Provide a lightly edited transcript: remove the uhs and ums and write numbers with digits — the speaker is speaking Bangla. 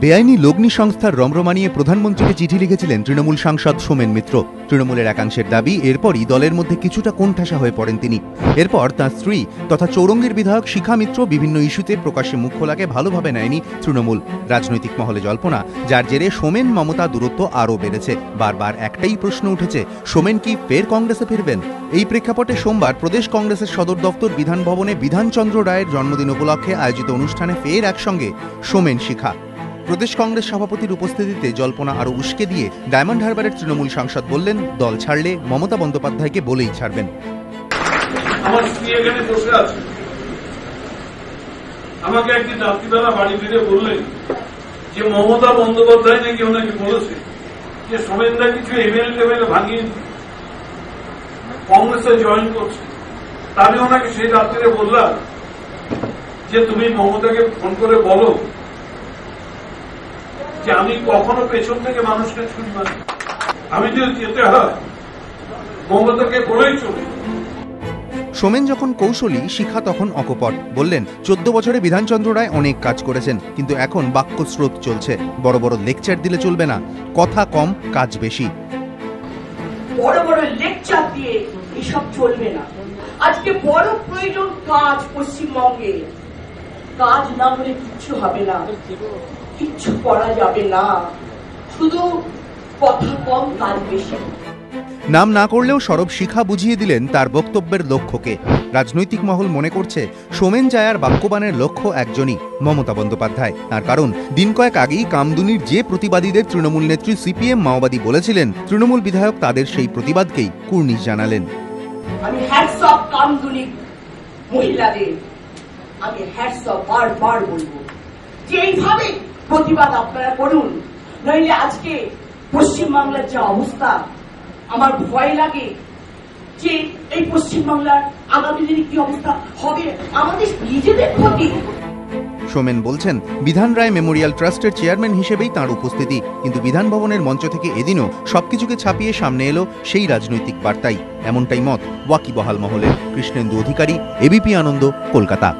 বেআইনি লগ্নি সংস্থার রমরমা নিয়ে প্রধানমন্ত্রীকে চিঠি লিখেছিলেন তৃণমূল সাংসদ সোমেন মিত্র। তৃণমূলের একাংশের দাবি, এরপরই দলের মধ্যে কিছুটা কোণঠাসা হয়ে পড়েন তিনি। এরপর তাঁর স্ত্রী তথা চৌরঙ্গীর বিধায়ক শিখা মিত্র বিভিন্ন ইস্যুতে প্রকাশ্যে মুখ খোলাকে ভালোভাবে নেয়নি তৃণমূল। রাজনৈতিক মহলে জল্পনা, যার জেরে সোমেন মমতা দূরত্ব আরও বেড়েছে। বারবার একটাই প্রশ্ন উঠেছে, সোমেন কি ফের কংগ্রেসে ফিরবেন? এই প্রেক্ষাপটে সোমবার প্রদেশ কংগ্রেসের সদর দফতর বিধান ভবনে বিধানচন্দ্র রায়ের জন্মদিন উপলক্ষে আয়োজিত অনুষ্ঠানে ফের একসঙ্গে সোমেন শিখা। প্রদেশ কংগ্রেস সভাপতির উপস্থিতিতে জল্পনা আরও উস্কে দিয়ে ডায়মন্ড হারবারের তৃণমূল সাংসদ বললেন, দল ছাড়লে মমতা বন্দ্যোপাধ্যায়কে বলেই ছাড়বেন। আমার স্ত্রী এখানে বসে আছে, আমাকে একদিন রাত্রিবেলা বাড়ি ফিরে বললেন যে মমতা বন্দ্যোপাধ্যায় নাকি ওনাকে বলেছে যে সোমেনদা কিছু এমএলএ ভাঙিয়ে কংগ্রেসে জয়েন করছে। আমি ওনাকে সেই রাত্রিরে বললাম যে তুমি মমতাকে ফোন করে বলো যে আমি কখনো পেছন থেকে মানুষকে ছুঁড়ি না, আমি যদি যেতে হয় মমতাকে বলেই চলি। সোমেন যখন কৌশলী, শিখা তখন অকপট। বললেন, 14 বছরে বিধানচন্দ্র রায় অনেক কাজ করেছেন, কিন্তু এখন বাক্যস্রোত চলছে। বড় বড় লেকচার দিলে চলবে না, কথা কম কাজ বেশি। বড় বড় লেকচার দিয়ে এসব চলবে না। আজকে বড় প্রয়োজন কাজ। পশ্চিমবঙ্গে কাজ না হলে কিচ্ছু হবে না, কিচ্ছু করা যাবে না। শুধু কথা কম কাজ বেশি। নাম না করলেও সরব শিখা বুঝিয়ে দিলেন তার বক্তব্যের লক্ষ্যকে। রাজনৈতিক মহল মনে করছে সোমেন জায়ার বাক্যবানের লক্ষ্য একজনই, মমতা বন্দ্যোপাধ্যায়। তার কারণ, দিন কয়েক আগেই কামদুনির যে প্রতিবাদীদের তৃণমূল নেত্রী সিপিএম মাওবাদী বলেছিলেন, তৃণমূল বিধায়ক তাদের সেই প্রতিবাদকেই কুর্নিশ জানালেন। আমি হ্যাটস অফ কামদুনি মহিলাদের, আমি হ্যাটস অফ বারবার বলবো যে এইভাবে প্রতিবাদ আপনারা করুন, নইলে আজকে পশ্চিমবাংলার যে অবস্থা, আমার ভয় লাগে যে এই পশ্চিমবাংলার আগামী দিনে কি অবস্থা হবে, আমাদের নিজেদের ক্ষতি। সোমেন বলছেন, বিধান রায় মেমোরিয়াল ট্রাস্টের চেয়ারম্যান হিসেবেই তাঁর উপস্থিতি, কিন্তু বিধান ভবনের মঞ্চ থেকে এদিনও সবকিছুকে ছাপিয়ে সামনে এলো সেই রাজনৈতিক বার্তাই। এমনটাই মত ওয়াকিবহাল মহলে। কৃষ্ণেন্দু অধিকারী, এবিপি আনন্দ, কলকাতা।